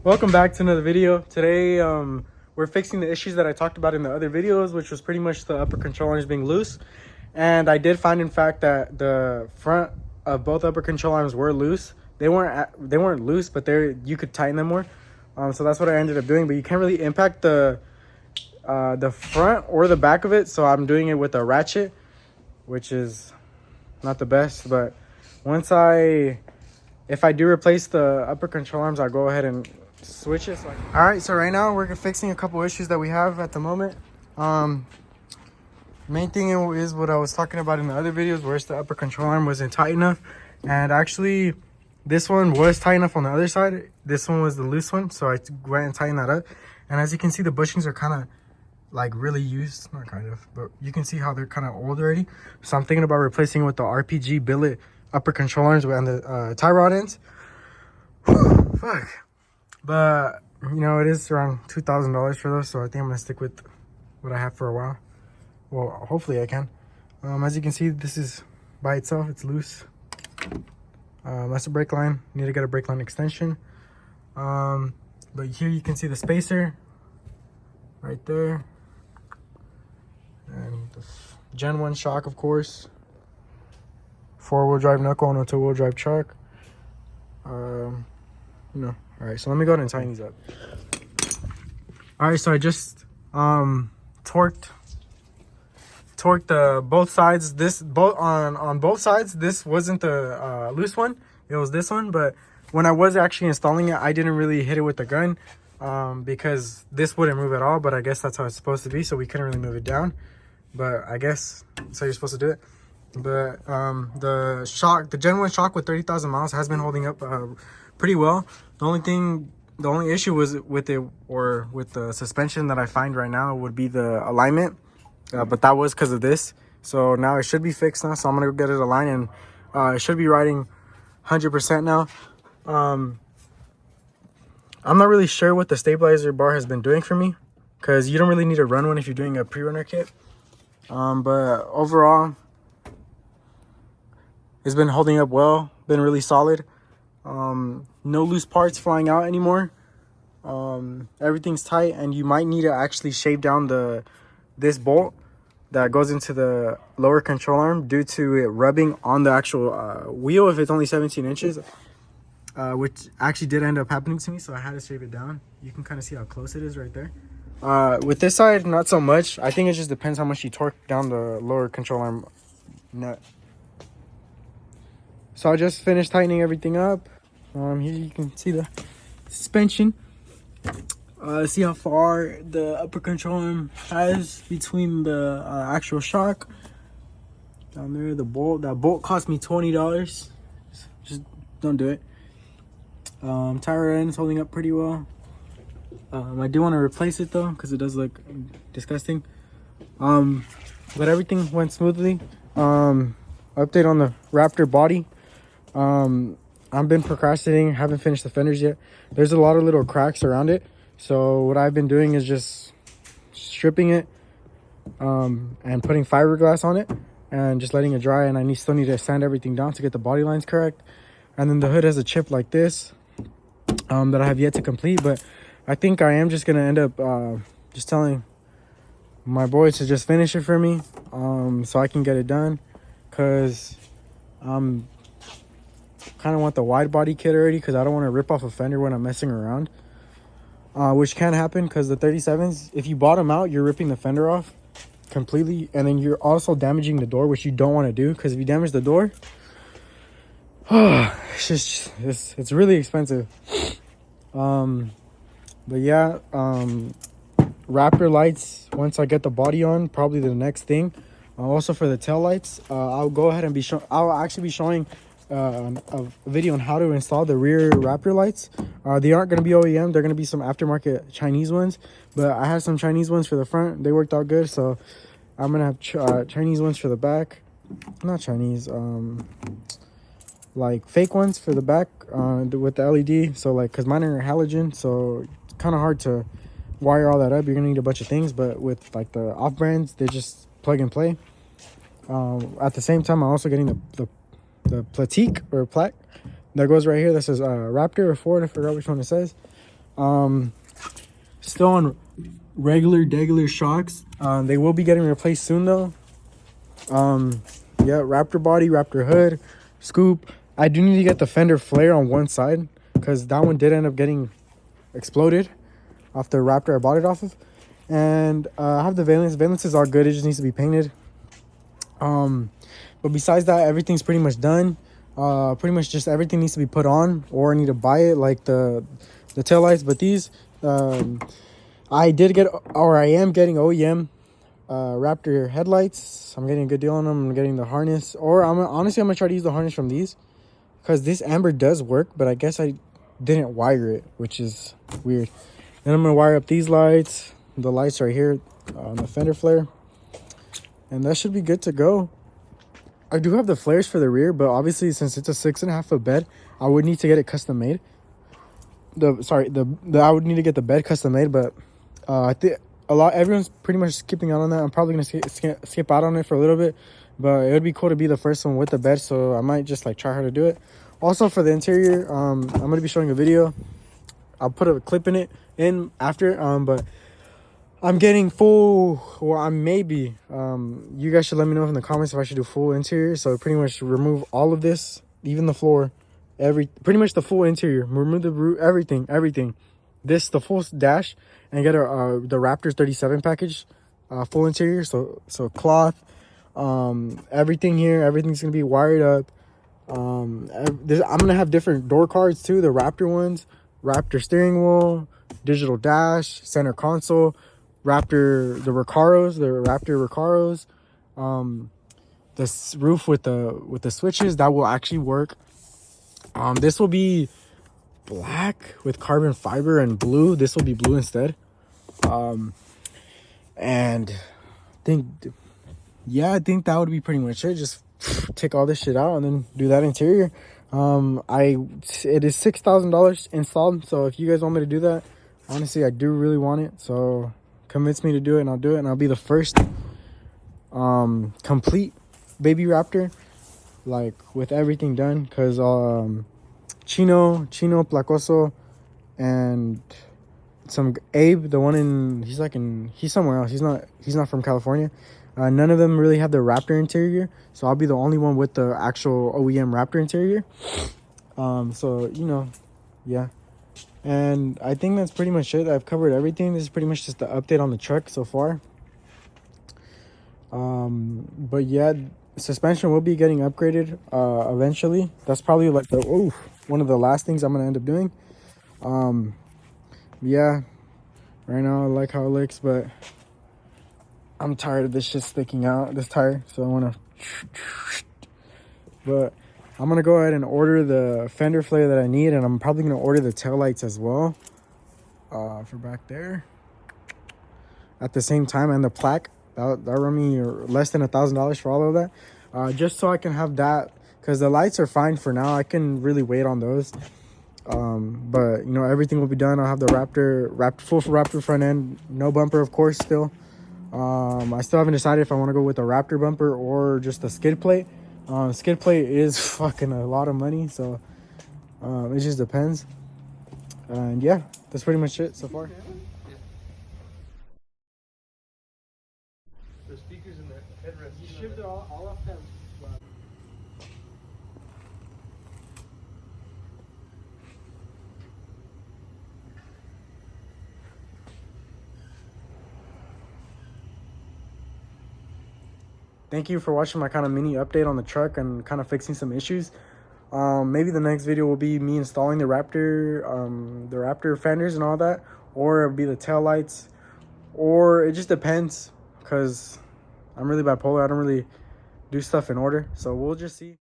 Welcome back to another video. Today we're fixing the issues that I talked about in the other videos, which was pretty much the upper control arms being loose. And I did find in fact that the front of both upper control arms were loose. They weren't loose, but you could tighten them more. So that's what I ended up doing, but you can't really impact the front or the back of it, so I'm doing it with a ratchet, which is not the best. But if I do replace the upper control arms, I'll go ahead and switch it. All right, so right now we're fixing a couple issues that we have at the moment. Main thing is what I was talking about in the other videos, where the upper control arm wasn't tight enough. And actually, this one was tight enough on the other side. This one was the loose one, so I went and tightened that up. And as you can see, the bushings are kind of like really used. Not kind of, but you can see how they're kind of old already. So I'm thinking about replacing it with the RPG billet upper control arms and the tie rod ends. Fuck. But, you know, it is around $2,000 for those, so I think I'm going to stick with what I have for a while. Well, hopefully I can. As you can see, this is by itself. It's loose. That's a brake line. Need to get a brake line extension. But here you can see the spacer right there. And the Gen 1 shock, of course. 4-wheel drive knuckle on a 2-wheel drive chuck. No. All right, so let me go ahead and tighten these up. All right, so I just torqued both sides. On both sides. This wasn't the loose one. It was this one. But when I was actually installing it, I didn't really hit it with the gun because this wouldn't move at all. But I guess that's how it's supposed to be. So we couldn't really move it down. But I guess that's how you're supposed to do it. But the Gen 1 shock with 30,000 miles has been holding up pretty well. The only issue was with it, or with the suspension that I find right now, would be the alignment. But that was because of this. So now it should be fixed now. So I'm gonna go get it aligned, and it should be riding 100% now. I'm not really sure what the stabilizer bar has been doing for me, because you don't really need to run one if you're doing a pre-runner kit. But overall, it's been holding up well, been really solid. No loose parts flying out anymore. Everything's tight, and you might need to actually shave down this bolt that goes into the lower control arm due to it rubbing on the actual wheel if it's only 17 inches, which actually did end up happening to me, so I had to shave it down. You can kind of see how close it is right there. With this side, not so much. I think it just depends how much you torque down the lower control arm nut. So I just finished tightening everything up. Here you can see the suspension. See how far the upper control arm has between the actual shock. Down there, the bolt. That bolt cost me $20. Just don't do it. Tire end is holding up pretty well. I do want to replace it though, because it does look disgusting. But everything went smoothly. Update on the Raptor body. I've been procrastinating, haven't finished the fenders yet. There's a lot of little cracks around it, so what I've been doing is just stripping it and putting fiberglass on it and just letting it dry. And I still need to sand everything down to get the body lines correct. And then the hood has a chip like this that I have yet to complete, but I think I am just gonna end up just telling my boy to just finish it for me, so I can get it done, because kind of want the wide body kit already, because I don't want to rip off a fender when I'm messing around, which can happen, because the 37s, if you bottom out, you're ripping the fender off completely, and then you're also damaging the door, which you don't want to do, because if you damage the door, it's really expensive. But yeah, Raptor lights, once I get the body on, probably the next thing. Also for the tail lights, I'll go ahead and I'll actually be showing a video on how to install the rear Raptor lights. They aren't going to be OEM, they're going to be some aftermarket Chinese ones, but I have some Chinese ones for the front. They worked out good, so I'm going to have Chinese ones for the back. Not Chinese, like fake ones for the back with the LED. So like, because mine are halogen, so it's kind of hard to wire all that up. You're going to need a bunch of things, but with like the off brands, they just plug and play. At the same time, I'm also getting the plaque or plaque that goes right here that says Raptor or Ford. I forgot which one it says. Still on regular shocks. They will be getting replaced soon though. Yeah, Raptor body, Raptor hood, scoop. I do need to get the fender flare on one side because that one did end up getting exploded off the Raptor I bought it off of. And I have the valence. Valences are good. It just needs to be painted. But besides that, everything's pretty much done. Pretty much just everything needs to be put on, or I need to buy it, like the tail lights. But these, I did get, or I am getting OEM Raptor headlights. I'm getting a good deal on them. I'm getting the harness, or honestly I'm gonna try to use the harness from these because this amber does work, but I guess I didn't wire it, which is weird. Then I'm gonna wire up these lights. The lights are here on the fender flare, and that should be good to go. I do have the flares for the rear, but obviously since it's a 6.5 foot bed, I would need to get it custom made. I would need to get the bed custom made, but I think everyone's pretty much skipping out on that. I'm probably gonna skip out on it for a little bit, but it would be cool to be the first one with the bed, so I might just like try hard to do it. Also for the interior, I'm gonna be showing a video. I'll put a clip in after, but I'm getting full, or I maybe, you guys should let me know in the comments if I should do full interior. So pretty much remove all of this, even the floor, pretty much the full interior, remove the roof, everything. The full dash, and get the Raptor 37 package, full interior. So cloth, everything here, everything's gonna be wired up. I'm gonna have different door cards too, the Raptor ones, Raptor steering wheel, digital dash, center console, Raptor, the Raptor Recaros, this roof with the switches that will actually work. This will be black with carbon fiber and blue. This will be blue instead. And I think that would be pretty much it. Just take all this shit out and then do that interior. It is $6,000 installed, so if you guys want me to do that, honestly I do really want it, so convince me to do it and I'll do it, and I'll be the first complete baby Raptor, like with everything done, because Chino Placoso and some Abe, the one he's somewhere else, he's not from California. None of them really have the Raptor interior, so I'll be the only one with the actual OEM Raptor interior. So yeah, and I think that's pretty much it. I've covered everything. This is pretty much just the update on the truck so far. But yeah, suspension will be getting upgraded eventually. That's probably like one of the last things I'm gonna end up doing. Yeah, right now I like how it looks, but I'm tired of this shit sticking out, this tire, so I want to, but I'm going to go ahead and order the fender flare that I need, and I'm probably going to order the taillights as well, for back there, at the same time, and the plaque. That run me less than $1,000 for all of that, just so I can have that, because the lights are fine for now. I can really wait on those, but everything will be done. I'll have the full Raptor front end, no bumper, of course, still. I still haven't decided if I want to go with a Raptor bumper or just a skid plate. Skid plate is fucking a lot of money, so it just depends. And yeah, that's pretty much it so far. The speakers and the headrest. You shipped it all off that. Thank you for watching my kind of mini update on the truck and kind of fixing some issues. Maybe the next video will be me installing the Raptor fenders and all that, or it'll be the tail lights, or it just depends, because I'm really bipolar. I don't really do stuff in order, so we'll just see.